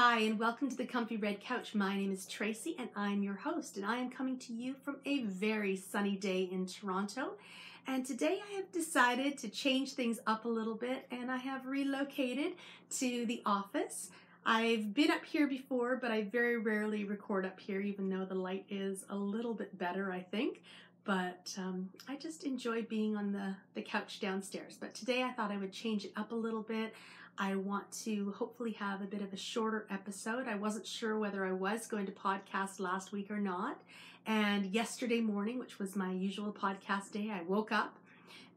Hi, and welcome to the Comfy Red Couch. My name is Tracy, and I'm your host, and I am coming to you from a very sunny day in Toronto. And today I have decided to change things up a little bit, and I have relocated to the office. I've been up here before, but I very rarely record up here, even though the light is a little bit better, I think. But I just enjoy being on the couch downstairs. But today I thought I would change it up a little bit. I want to hopefully have a bit of a shorter episode. I wasn't sure whether I was going to podcast last week or not. And yesterday morning, which was my usual podcast day, I woke up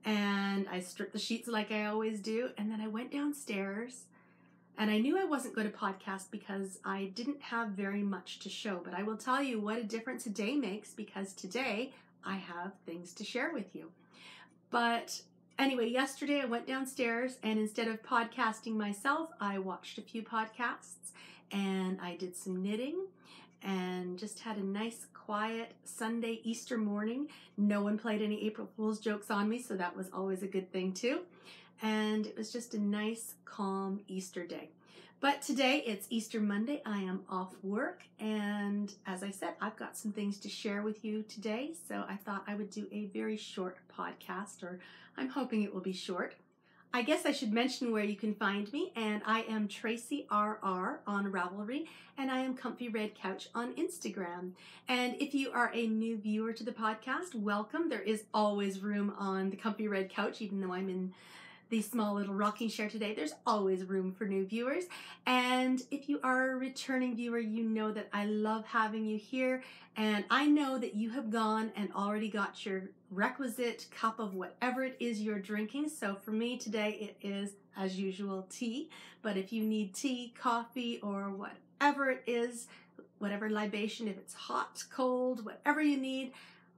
and I stripped the sheets like I always do. And then I went downstairs and I knew I wasn't going to podcast because I didn't have very much to show. But I will tell you what a difference a day makes, because today I have things to share with you. But anyway, yesterday I went downstairs and instead of podcasting myself, I watched a few podcasts and I did some knitting and just had a nice quiet Sunday Easter morning. No one played any April Fool's jokes on me, so that was always a good thing too. And it was just a nice, calm Easter day. But today it's Easter Monday. I am off work, and as I said, I've got some things to share with you today, so I thought I would do a very short podcast, or I'm hoping it will be short. I guess I should mention where you can find me, and I am Tracy RR on Ravelry, and I am Comfy Red Couch on Instagram. And if you are a new viewer to the podcast, welcome. There is always room on the Comfy Red Couch, even though I'm in the small little rocking chair today. There's always room for new viewers. And if you are a returning viewer, you know that I love having you here. And I know that you have gone and already got your requisite cup of whatever it is you're drinking. So for me today, it is, as usual, tea. But if you need tea, coffee, or whatever it is, whatever libation, if it's hot, cold, whatever you need,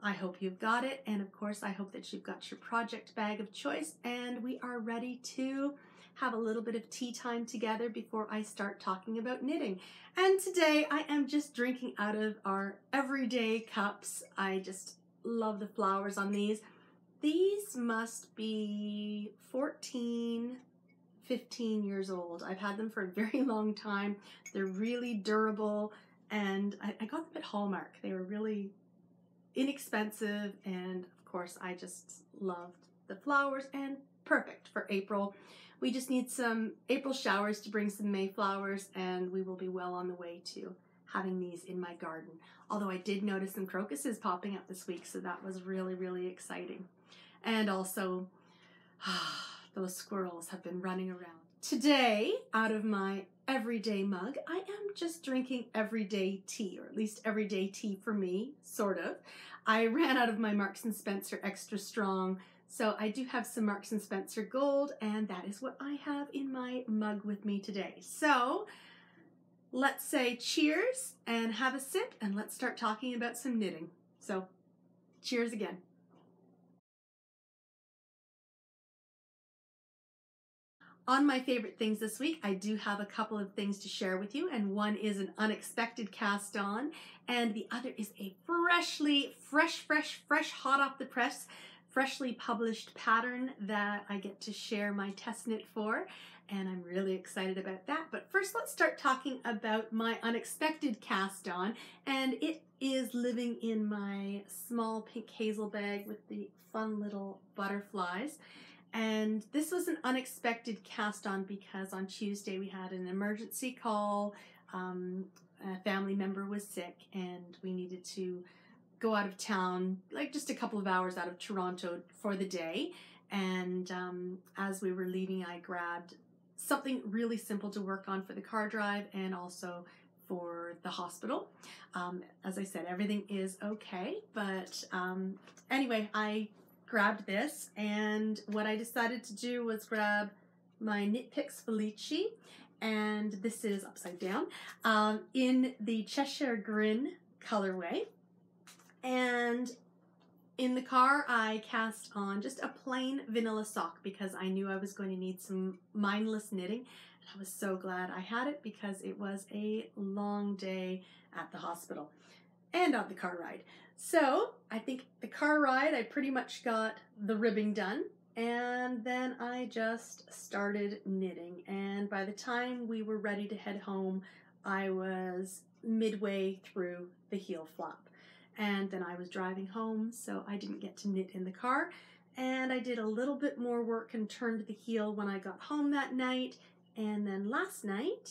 I hope you've got it, and of course I hope that you've got your project bag of choice, and we are ready to have a little bit of tea time together before I start talking about knitting. And today I am just drinking out of our everyday cups. I just love the flowers on these. These must be 14, 15 years old. I've had them for a very long time. They're really durable, and I got them at Hallmark. They were really inexpensive, and of course I just loved the flowers, and perfect for April. We just need some April showers to bring some May flowers, and we will be well on the way to having these in my garden. Although I did notice some crocuses popping up this week, so that was really exciting. And also those squirrels have been running around. Today, out of my everyday mug, I am just drinking everyday tea, or at least everyday tea for me, sort of. I ran out of my Marks & Spencer Extra Strong, so I do have some Marks & Spencer Gold, and that is what I have in my mug with me today. So let's say cheers and have a sip, and let's start talking about some knitting. So cheers again. On my favorite things this week, I do have a couple of things to share with you, and one is an unexpected cast on, and the other is a fresh, hot off the press, freshly published pattern that I get to share my test knit for, and I'm really excited about that. But first, let's start talking about my unexpected cast on, and it is living in my small pink hazel bag with the fun little butterflies. And this was an unexpected cast on because on Tuesday we had an emergency call. A family member was sick and we needed to go out of town, like just a couple of hours out of Toronto for the day. And as we were leaving, I grabbed something really simple to work on for the car drive and also for the hospital. As I said, everything is okay. But anyway, I grabbed this, and what I decided to do was grab my Knit Picks Peachy, and this is upside down, in the Cheshire Grin colorway. And in the car I cast on just a plain vanilla sock because I knew I was going to need some mindless knitting, and I was so glad I had it because it was a long day at the hospital and on the car ride. So I think the car ride, I pretty much got the ribbing done, and then I just started knitting. And by the time we were ready to head home, I was midway through the heel flap. And then I was driving home, so I didn't get to knit in the car. And I did a little bit more work and turned the heel when I got home that night. And then last night,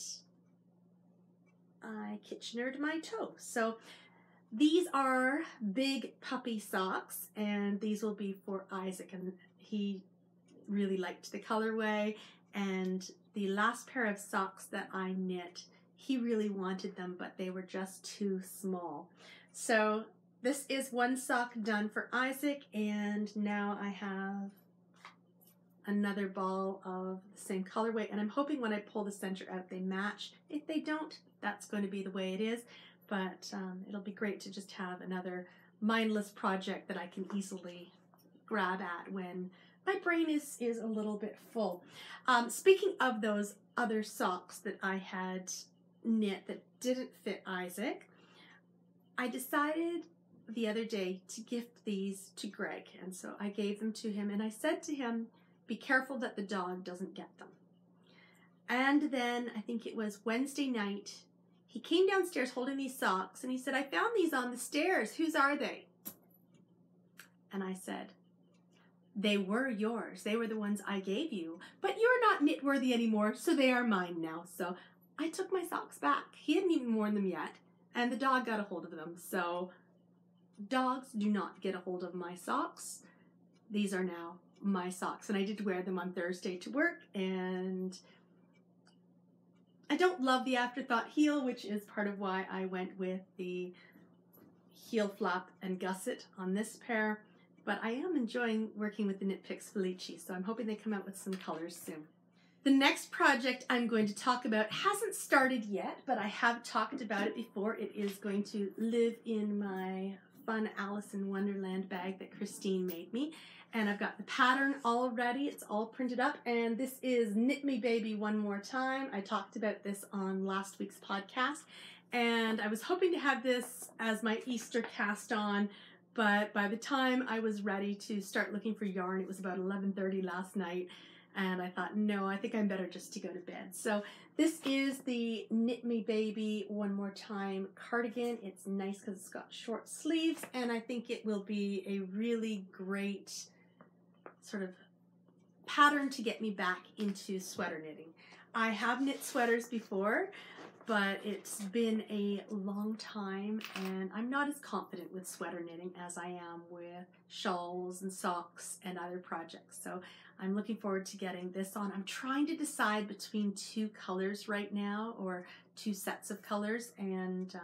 I Kitchenered my toe. So these are big puppy socks, and these will be for Isaac. And he really liked the colorway. And the last pair of socks that I knit, he really wanted them, but they were just too small. So this is one sock done for Isaac, and now I have another ball of the same colorway, and I'm hoping when I pull the center out they match. If they don't, that's going to be the way it is, but it'll be great to just have another mindless project that I can easily grab at when my brain is a little bit full. Speaking of those other socks that I had knit that didn't fit Isaac, I decided the other day to gift these to Greg, and so I gave them to him, and I said to him, be careful that the dog doesn't get them. And then I think it was Wednesday night, he came downstairs holding these socks, and he said, I found these on the stairs. Whose are they? And I said, they were yours. They were the ones I gave you, but you're not knit-worthy anymore, so they are mine now. So I took my socks back. He hadn't even worn them yet, and the dog got a hold of them. So dogs do not get a hold of my socks. These are now my socks, and I did wear them on Thursday to work, and I don't love the afterthought heel, which is part of why I went with the heel flap and gusset on this pair, but I am enjoying working with the Knit Picks Peachy, so I'm hoping they come out with some colors soon. The next project I'm going to talk about hasn't started yet, but I have talked about it before. It is going to live in my fun Alice in Wonderland bag that Christine made me. And I've got the pattern all ready. It's all printed up. And this is Knit Me Baby One More Time. I talked about this on last week's podcast. And I was hoping to have this as my Easter cast on, but by the time I was ready to start looking for yarn, it was about 11:30 last night. And I thought, no, I think I'm better just to go to bed. So this is the Knit Me Baby One More Time cardigan. It's nice because it's got short sleeves, and I think it will be a really great sort of pattern to get me back into sweater knitting. I have knit sweaters before, but it's been a long time, and I'm not as confident with sweater knitting as I am with shawls and socks and other projects. So I'm looking forward to getting this on. I'm trying to decide between two colors right now, or two sets of colors, and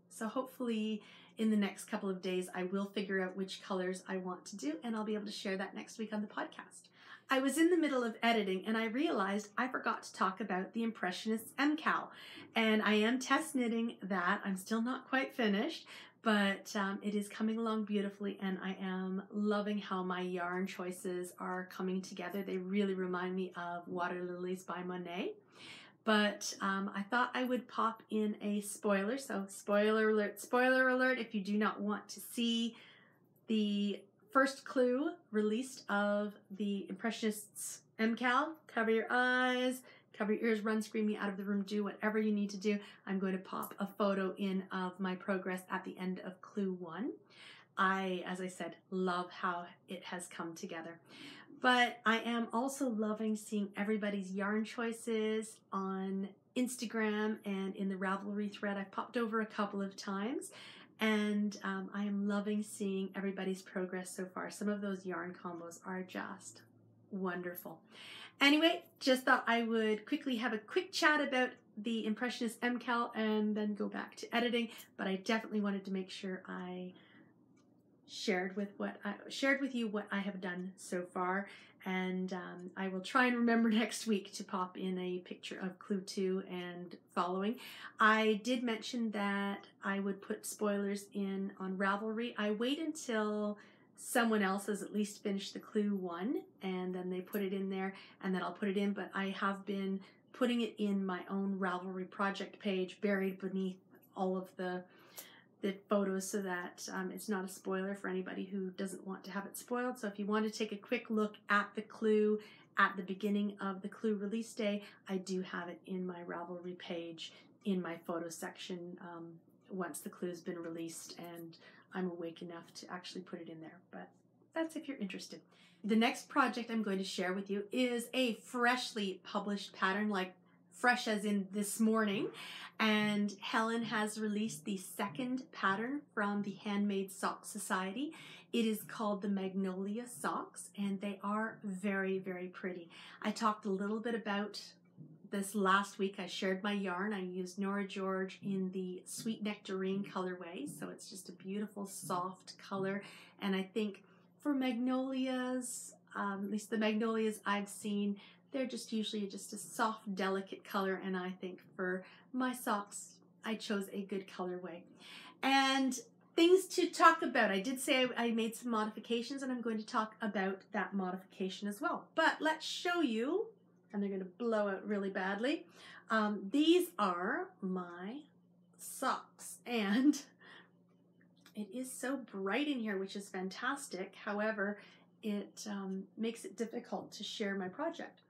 so hopefully in the next couple of days I will figure out which colors I want to do, and I'll be able to share that next week on the podcast. I was in the middle of editing and I realized I forgot to talk about the Impressionists MCAL, and I am test knitting that. I'm still not quite finished, but it is coming along beautifully, and I am loving how my yarn choices are coming together. They really remind me of Water Lilies by Monet. But I thought I would pop in a spoiler. So spoiler alert, if you do not want to see the first clue released of the Impressionists MCAL, cover your eyes, cover your ears, run screaming out of the room, do whatever you need to do. I'm going to pop a photo in of my progress at the end of clue 1. As I said, love how it has come together. But I am also loving seeing everybody's yarn choices on Instagram and in the Ravelry thread. I've popped over a couple of times, and I am loving seeing everybody's progress so far. Some of those yarn combos are just wonderful. Anyway, just thought I would quickly have a quick chat about the Impressionist MCAL and then go back to editing, but I definitely wanted to make sure I shared with you what I have done so far, and I will try and remember next week to pop in a picture of clue 2 and following. I did mention that I would put spoilers in on Ravelry. I wait until someone else has at least finished the clue 1, and then they put it in there, and then I'll put it in, but I have been putting it in my own Ravelry project page, buried beneath all of the photos, so that it's not a spoiler for anybody who doesn't want to have it spoiled. So if you want to take a quick look at the clue at the beginning of the clue release day, I do have it in my Ravelry page in my photo section once the clue's been released and I'm awake enough to actually put it in there. But that's if you're interested. The next project I'm going to share with you is a freshly published pattern, like fresh as in this morning. And Helen has released the second pattern from the Handmade Sock Society. It is called the Magnolia Socks, and they are very, very pretty. I talked a little bit about this last week. I shared my yarn. I used Nora George in the Sweet Nectarine colorway, so it's just a beautiful soft color. And I think for magnolias, at least the magnolias I've seen, they're just usually just a soft, delicate color, and I think for my socks, I chose a good colorway. And things to talk about. I did say I made some modifications, and I'm going to talk about that modification as well. But let's show you, and they're going to blow out really badly. These are my socks, and it is so bright in here, which is fantastic. However, it makes it difficult to share my project.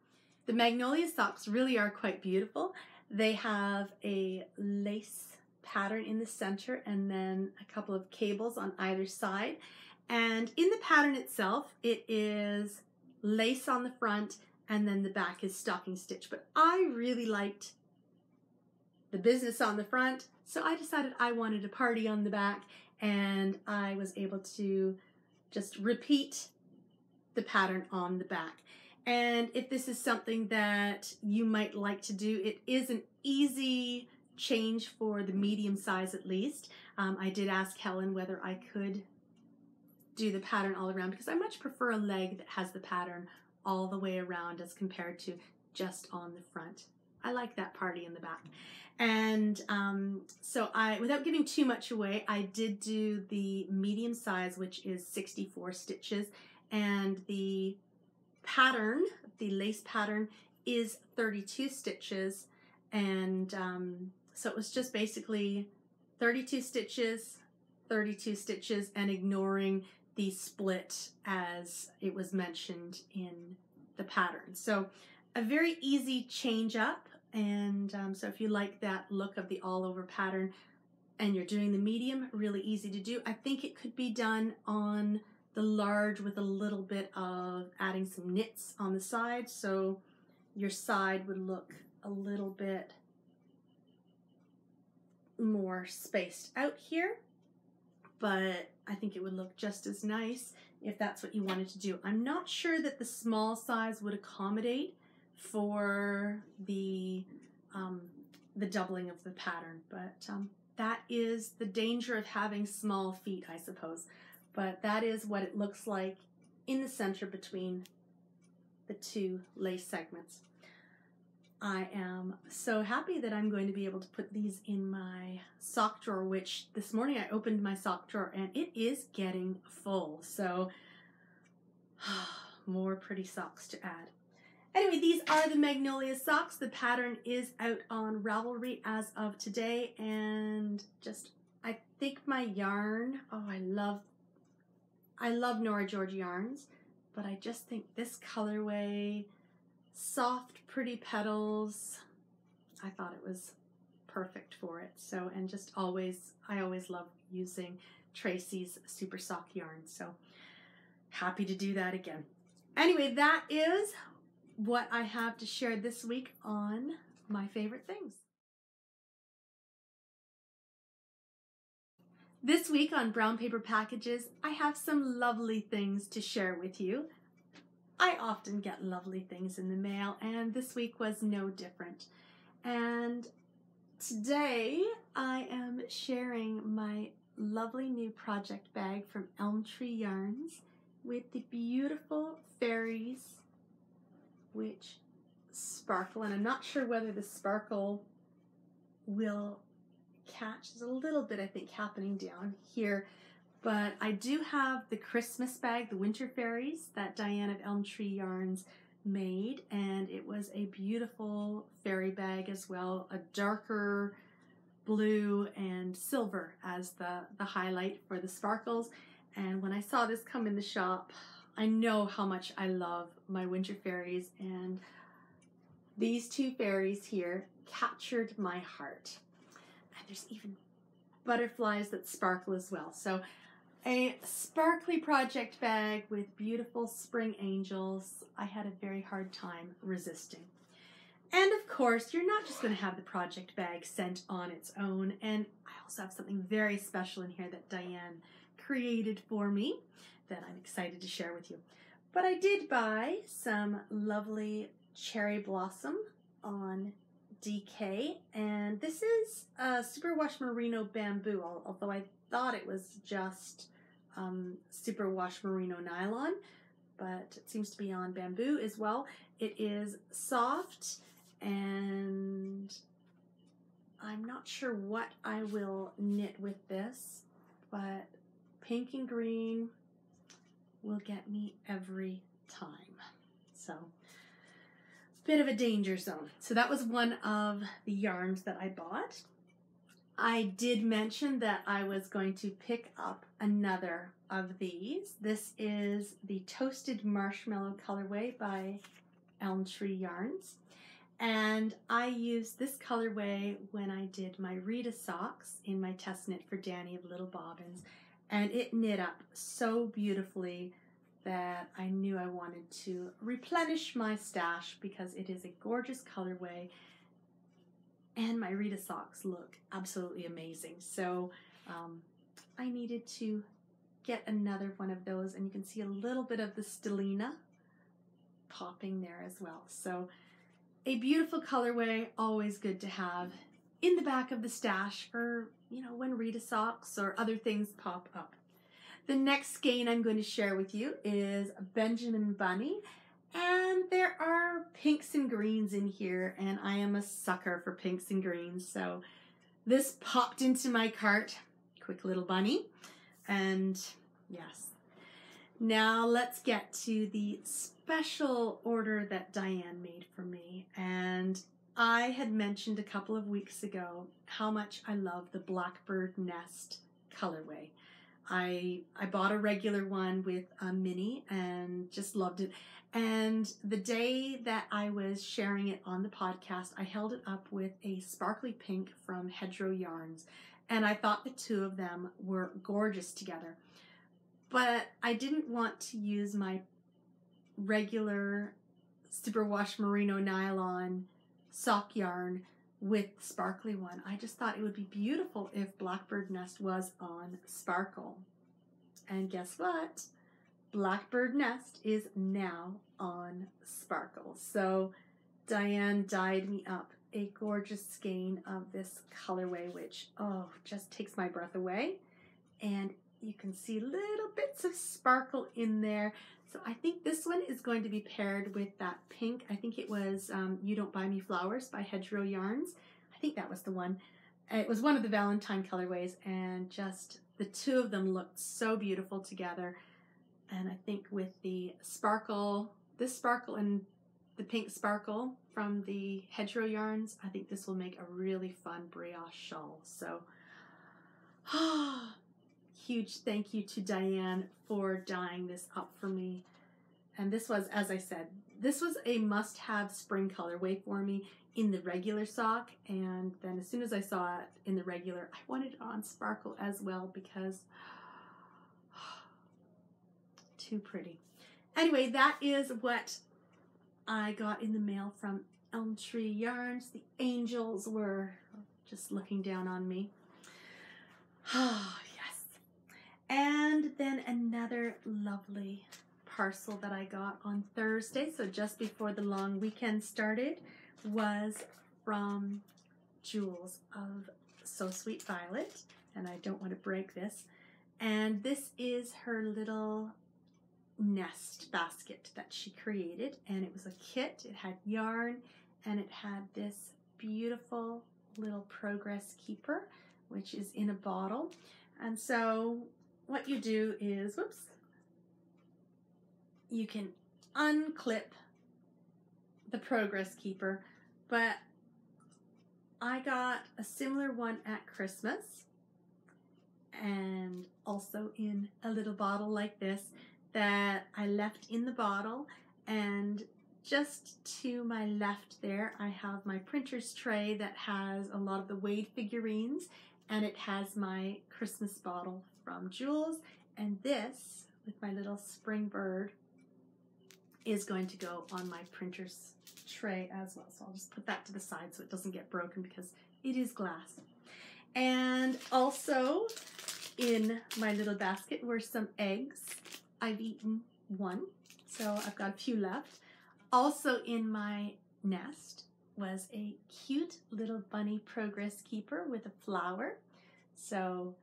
The Magnolia socks really are quite beautiful. They have a lace pattern in the center and then a couple of cables on either side. And in the pattern itself, it is lace on the front and then the back is stocking stitch. But I really liked the business on the front, so I decided I wanted a party on the back, and I was able to just repeat the pattern on the back. And if this is something that you might like to do, it is an easy change for the medium size at least. I did ask Helen whether I could do the pattern all around, because I much prefer a leg that has the pattern all the way around as compared to just on the front. I like that party in the back. And so without giving too much away, I did do the medium size, which is 64 stitches, and the pattern, the lace pattern, is 32 stitches. And so it was just basically 32 stitches, and ignoring the split as it was mentioned in the pattern. So a very easy change up. And so if you like that look of the all over pattern and you're doing the medium, really easy to do. I think it could be done on the large with a little bit of adding some knits on the side, so your side would look a little bit more spaced out here, but I think it would look just as nice if that's what you wanted to do. I'm not sure that the small size would accommodate for the doubling of the pattern, but that is the danger of having small feet, I suppose. But that is what it looks like in the center between the two lace segments. I am so happy that I'm going to be able to put these in my sock drawer, which this morning I opened my sock drawer and it is getting full. So more pretty socks to add. Anyway, these are the Magnolia socks. The pattern is out on Ravelry as of today, and I think my yarn, oh, I love Nora George yarns, but I just think this colorway, soft, pretty petals, I thought it was perfect for it. So, and just I always love using Tracy's Super Sock yarn, so happy to do that again. Anyway, that is what I have to share this week on my favorite things. This week on Brown Paper Packages, I have some lovely things to share with you. I often get lovely things in the mail, and this week was no different. And today I am sharing my lovely new project bag from Elm Tree Yarns with the beautiful fairies which sparkle, and I'm not sure whether the sparkle will catch. There's a little bit, I think, happening down here, but I do have the Christmas bag, the Winter Fairies, that Diane of Elm Tree Yarns made, and it was a beautiful fairy bag as well, a darker blue and silver as the highlight for the sparkles. And when I saw this come in the shop, I know how much I love my Winter Fairies, and these two fairies here captured my heart. And there's even butterflies that sparkle as well. So a sparkly project bag with beautiful spring angels. I had a very hard time resisting. And of course, you're not just going to have the project bag sent on its own. And I also have something very special in here that Diane created for me that I'm excited to share with you. But I did buy some lovely cherry blossom on DK. And this is superwash merino bamboo, although I thought it was just superwash merino nylon. But it seems to be on bamboo as well. It is soft, and I'm not sure what I will knit with this, but pink and green will get me every time. So, bit of a danger zone. So that was one of the yarns that I bought. I did mention that I was going to pick up another of these. This is the Toasted Marshmallow colorway by Elm Tree Yarns. And I used this colorway when I did my Rita socks in my test knit for Danny of Little Bobbins. And it knit up so beautifully that I knew I wanted to replenish my stash because it is a gorgeous colorway. And my Rita socks look absolutely amazing. So I needed to get another one of those, and you can see a little bit of the stellina popping there as well. So a beautiful colorway, always good to have in the back of the stash for, when Rita socks or other things pop up. The next skein I'm going to share with you is Benjamin Bunny. And there are pinks and greens in here, and I am a sucker for pinks and greens. So this popped into my cart, quick little bunny, and yes. Now let's get to the special order that Diane made for me. And I had mentioned a couple of weeks ago how much I love the Blackbird Nest colorway. I bought a regular one with a mini and just loved it. And the day that I was sharing it on the podcast, I held it up with a sparkly pink from Hedgerow Yarns. And I thought the two of them were gorgeous together. But I didn't want to use my regular superwash merino nylon sock yarn with the sparkly one. I just thought it would be beautiful if Blackbird Nest was on sparkle. And guess what? Blackbird Nest is now on sparkle. So Diane dyed me up a gorgeous skein of this colorway, which, just takes my breath away. And you can see little bits of sparkle in there. So I think this one is going to be paired with that pink. I think it was You Don't Buy Me Flowers by Hedgerow Yarns. I think that was the one. It was one of the Valentine colorways, and just the two of them looked so beautiful together. And I think with the sparkle, this sparkle and the pink sparkle from the Hedgerow Yarns, I think this will make a really fun brioche shawl. So, huge thank you to Diane for dyeing this up for me. And this was, as I said, this was a must-have spring colorway for me in the regular sock. And then as soon as I saw it in the regular, I wanted it on sparkle as well because too pretty. Anyway, that is what I got in the mail from Elm Tree Yarns. The angels were just looking down on me. Oh, yes. And then another lovely parcel that I got on Thursday, so just before the long weekend started, was from Jules of So Sweet Violet. And I don't want to break this. And this is her little nest basket that she created, and it was a kit. It had yarn, and it had this beautiful little progress keeper, which is in a bottle. And so what you do is, you can unclip the progress keeper, but I got a similar one at Christmas, and also in a little bottle like this that I left in the bottle. And just to my left there, I have my printer's tray that has a lot of the Wade figurines, and it has my Christmas bottle from Jules. And this, with my little spring bird, is going to go on my printer's tray as well. So I'll just put that to the side so it doesn't get broken because it is glass. And also in my little basket were some eggs. I've eaten one, so I've got a few left. Also in my nest was a cute little bunny progress keeper with a flower. So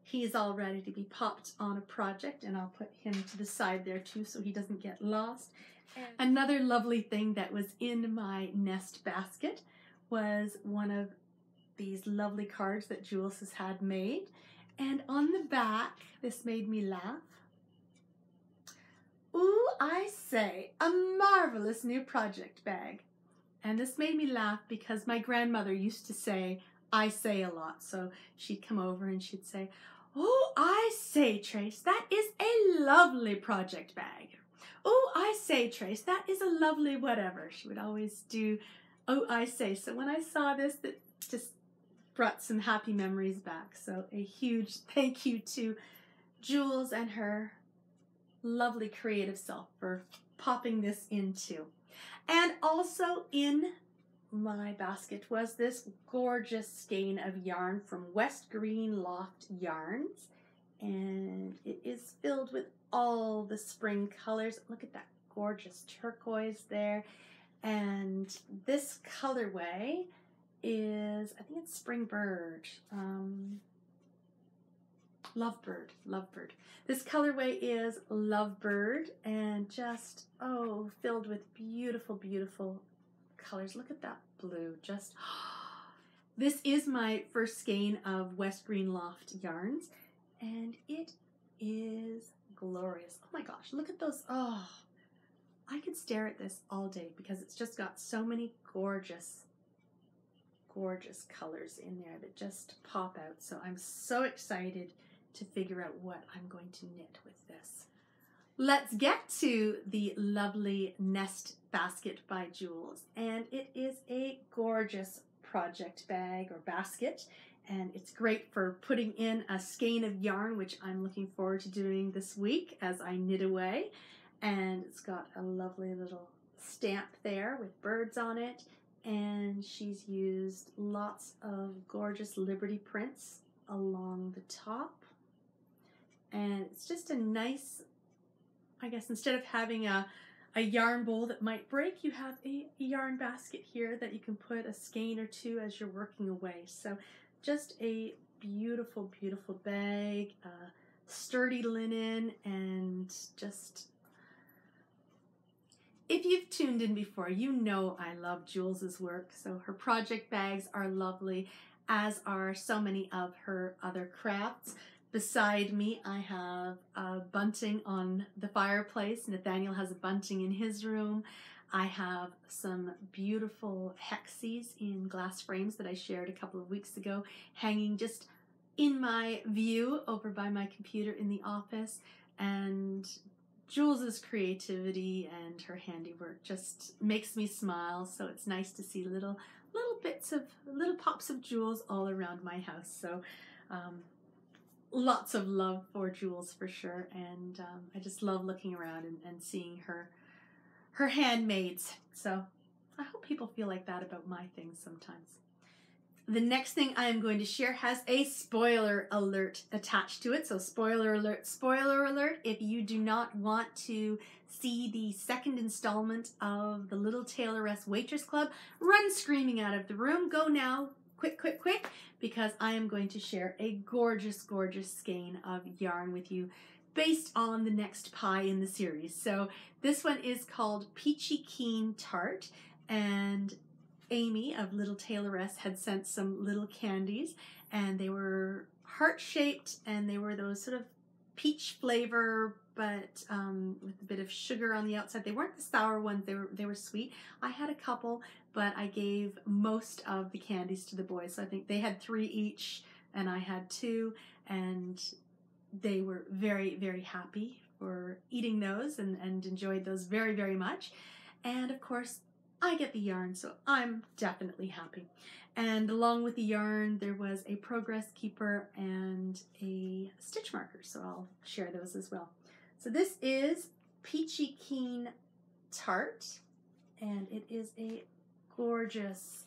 he's all ready to be popped on a project, and I'll put him to the side there too so he doesn't get lost. And another lovely thing that was in my nest basket was one of these lovely cards that Jules has had made. And on the back, this made me laugh. Ooh, I say, a marvelous new project bag. And this made me laugh because my grandmother used to say, I say a lot. So she'd come over and she'd say, oh, I say, Trace, that is a lovely project bag. Oh, I say, Trace, that is a lovely whatever. She would always do, oh, I say. So when I saw this, that just brought some happy memories back. So a huge thank you to Jules and her lovely creative self for popping this into. And also in my basket was this gorgeous skein of yarn from West Green Loft Yarns, and it is filled with all the spring colors. Look at that gorgeous turquoise there, and this colorway is, I think it's Spring Bird, Lovebird. This colorway is Lovebird, and just, oh, filled with beautiful, beautiful colors. Look at that blue. Just, this is my first skein of West Green Loft yarns, and it is glorious. Oh my gosh, look at those. Oh, I could stare at this all day because it's just got so many gorgeous, gorgeous colors in there that just pop out. So I'm so excited to figure out what I'm going to knit with this. Let's get to the lovely nest basket by Jules, and it is a gorgeous project bag or basket, and it's great for putting in a skein of yarn, which I'm looking forward to doing this week as I knit away. And it's got a lovely little stamp there with birds on it, and she's used lots of gorgeous Liberty prints along the top. And it's just a nice, I guess, instead of having a yarn bowl that might break, you have a yarn basket here that you can put a skein or two as you're working away. So just a beautiful, beautiful bag, sturdy linen, and just, if you've tuned in before, you know I love Jules's work. So her project bags are lovely, as are so many of her other crafts. Beside me, I have a bunting on the fireplace. Nathaniel has a bunting in his room. I have some beautiful hexies in glass frames that I shared a couple of weeks ago, hanging just in my view over by my computer in the office. And Jules's creativity and her handiwork just makes me smile. So it's nice to see little pops of Jules all around my house. So lots of love for Jules for sure, and I just love looking around and seeing her handmaids. So I hope people feel like that about my things sometimes. The next thing I am going to share has a spoiler alert attached to it. So spoiler alert, if you do not want to see the second installment of the Little Tailoress Waitress Club, run screaming out of the room. Go now. Quick, because I am going to share a gorgeous, gorgeous skein of yarn with you based on the next pie in the series. So this one is called Peachy Keen Tart, and Amy of Little Tailoress had sent some little candies, and they were heart-shaped, and they were those sort of peach flavor, but with a bit of sugar on the outside. They weren't the sour ones, they were sweet. I had a couple, but I gave most of the candies to the boys. So I think they had 3 each, and I had 2, and they were very, very happy for eating those and enjoyed those very, very much. And of course, I get the yarn, so I'm definitely happy. And along with the yarn, there was a progress keeper and a stitch marker, so I'll share those as well. So this is Peachy Keen Tart, and it is a gorgeous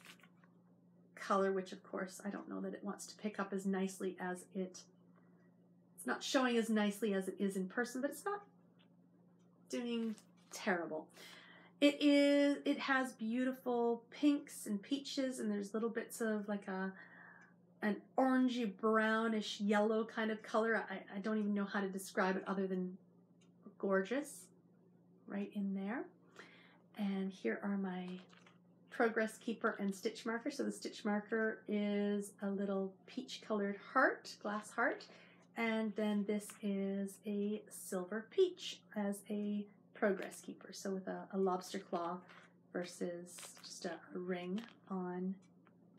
color, which of course I don't know that it wants to pick up as nicely as it's not showing as nicely as it is in person, but it's not doing terrible. It has beautiful pinks and peaches, and there's little bits of like an orangey brownish yellow kind of color. I don't even know how to describe it other than gorgeous right in there. And here are my progress keeper and stitch marker. So the stitch marker is a little peach colored heart, glass heart, and then this is a silver peach as a progress keeper, so with a lobster claw versus just a ring on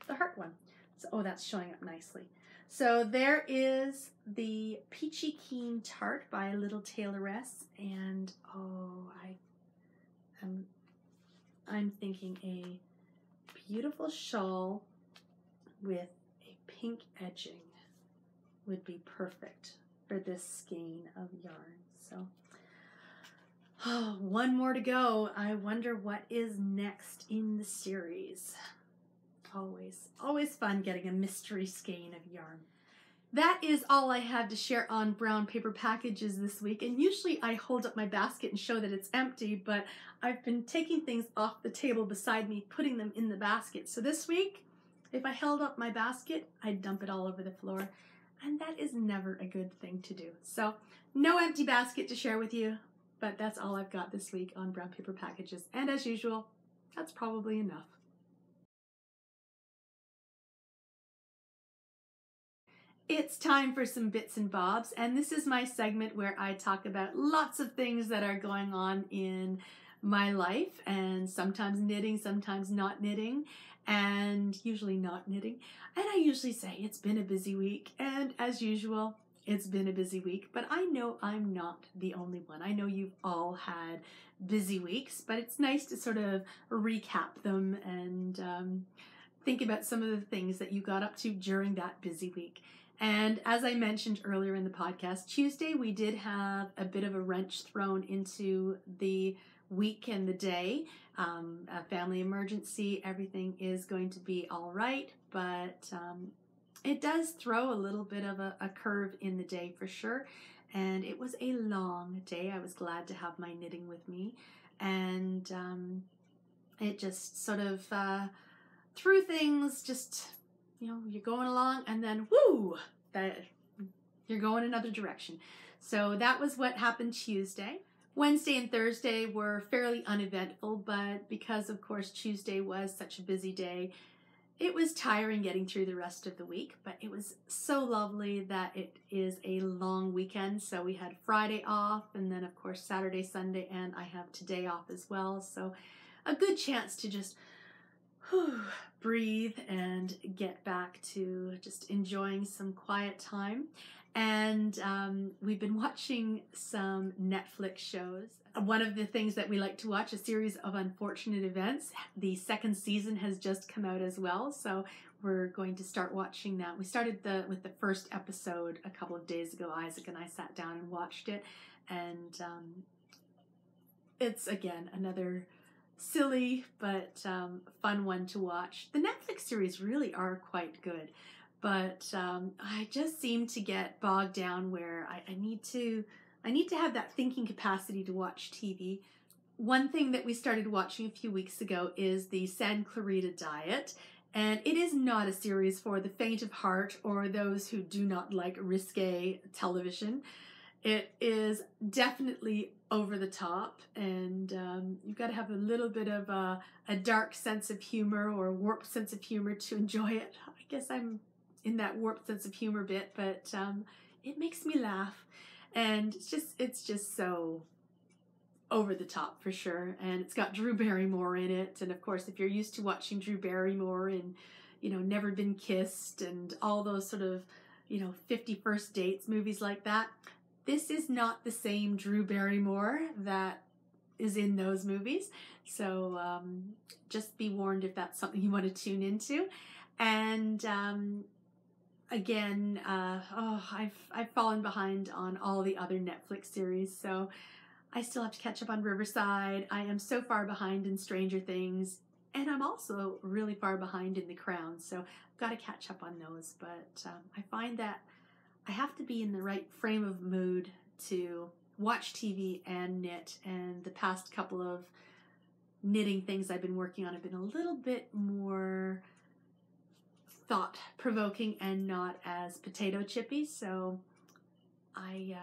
the heart one. So, oh, that's showing up nicely. So there is the Peachy Keen Tart by Little Tailoress, and oh, I'm thinking a beautiful shawl with a pink edging would be perfect for this skein of yarn. So, oh, one more to go. I wonder what is next in the series. Always fun getting a mystery skein of yarn. That is all I have to share on brown paper packages this week, and usually I hold up my basket and show that it's empty, but I've been taking things off the table beside me, putting them in the basket. So this week, if I held up my basket, I'd dump it all over the floor, and that is never a good thing to do. So no empty basket to share with you, but that's all I've got this week on brown paper packages, and as usual, that's probably enough. It's time for some bits and bobs, and this is my segment where I talk about lots of things that are going on in my life, and sometimes knitting, sometimes not knitting, and usually not knitting. And I usually say it's been a busy week, and as usual, it's been a busy week, but I know I'm not the only one. I know you've all had busy weeks, but it's nice to sort of recap them and think about some of the things that you got up to during that busy week. And as I mentioned earlier in the podcast, Tuesday we did have a bit of a wrench thrown into the week and the day. A family emergency, everything is going to be all right, but it does throw a little bit of a curve in the day for sure. And it was a long day. I was glad to have my knitting with me, and it just sort of threw things, just, you know, you're going along and then whoo, that you're going another direction. So that was what happened Tuesday. Wednesday and Thursday were fairly uneventful, but because of course Tuesday was such a busy day, it was tiring getting through the rest of the week, but it was so lovely that it is a long weekend. So we had Friday off, and then of course Saturday, Sunday, and I have today off as well. So a good chance to just breathe and get back to just enjoying some quiet time. And we've been watching some Netflix shows. One of the things that we like to watch, A Series of Unfortunate Events. The second season has just come out as well, so we're going to start watching that. We started with the first episode a couple of days ago. Isaac and I sat down and watched it, and it's again another silly but fun one to watch. The Netflix series really are quite good, but I just seem to get bogged down where I need to have that thinking capacity to watch TV. One thing that we started watching a few weeks ago is the San Clarita Diet, and it is not a series for the faint of heart or those who do not like risque television. It is definitely over the top, and you've got to have a little bit of a dark sense of humor or warped sense of humor to enjoy it. I guess I'm in that warped sense of humor bit, but it makes me laugh, and it's just so over the top for sure. And it's got Drew Barrymore in it, and of course if you're used to watching Drew Barrymore in, you know, Never Been Kissed and all those sort of, you know, 50 First Dates movies like that, this is not the same Drew Barrymore that is in those movies. So just be warned if that's something you want to tune into. And again, I've fallen behind on all the other Netflix series, so I still have to catch up on Riverside. I am so far behind in Stranger Things, and I'm also really far behind in The Crown, so I've got to catch up on those. But I find that I have to be in the right frame of mood to watch TV and knit, and the past couple of knitting things I've been working on have been a little bit more thought-provoking and not as potato chippy, so I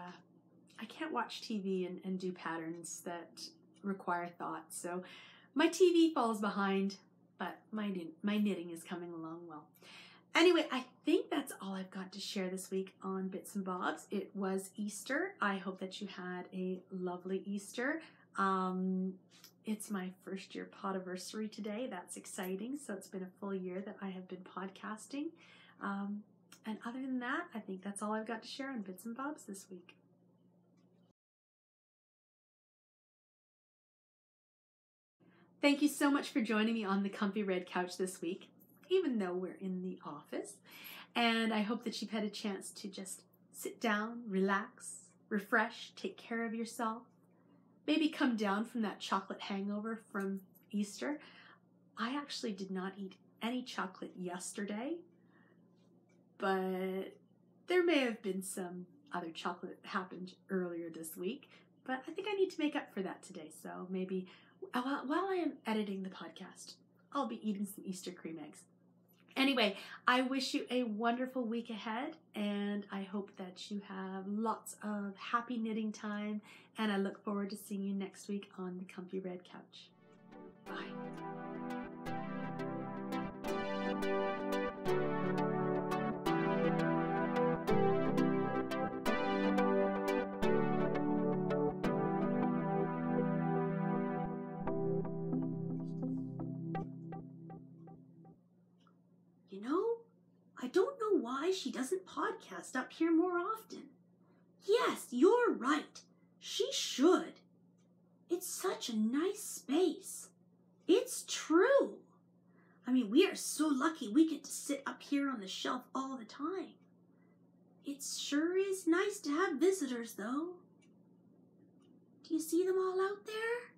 can't watch TV and do patterns that require thought. So my TV falls behind, but my knitting is coming along well. Anyway, I think that's all I've got to share this week on Bits and Bobs. It was Easter. I hope that you had a lovely Easter. It's my first year podiversary today. That's exciting. So it's been a full year that I have been podcasting. And other than that, I think that's all I've got to share on Bits and Bobs this week. Thank you so much for joining me on the comfy red couch this week, even though we're in the office. And I hope that you've had a chance to just sit down, relax, refresh, take care of yourself. Maybe come down from that chocolate hangover from Easter. I actually did not eat any chocolate yesterday, but there may have been some other chocolate that happened earlier this week. But I think I need to make up for that today. So maybe while I am editing the podcast, I'll be eating some Easter cream eggs. Anyway, I wish you a wonderful week ahead, and I hope that you have lots of happy knitting time, and I look forward to seeing you next week on the Comfy Red Couch. Bye. You know, I don't know why she doesn't podcast up here more often. Yes, you're right. She should. It's such a nice space. It's true. I mean, we are so lucky we get to sit up here on the shelf all the time. It sure is nice to have visitors, though. Do you see them all out there?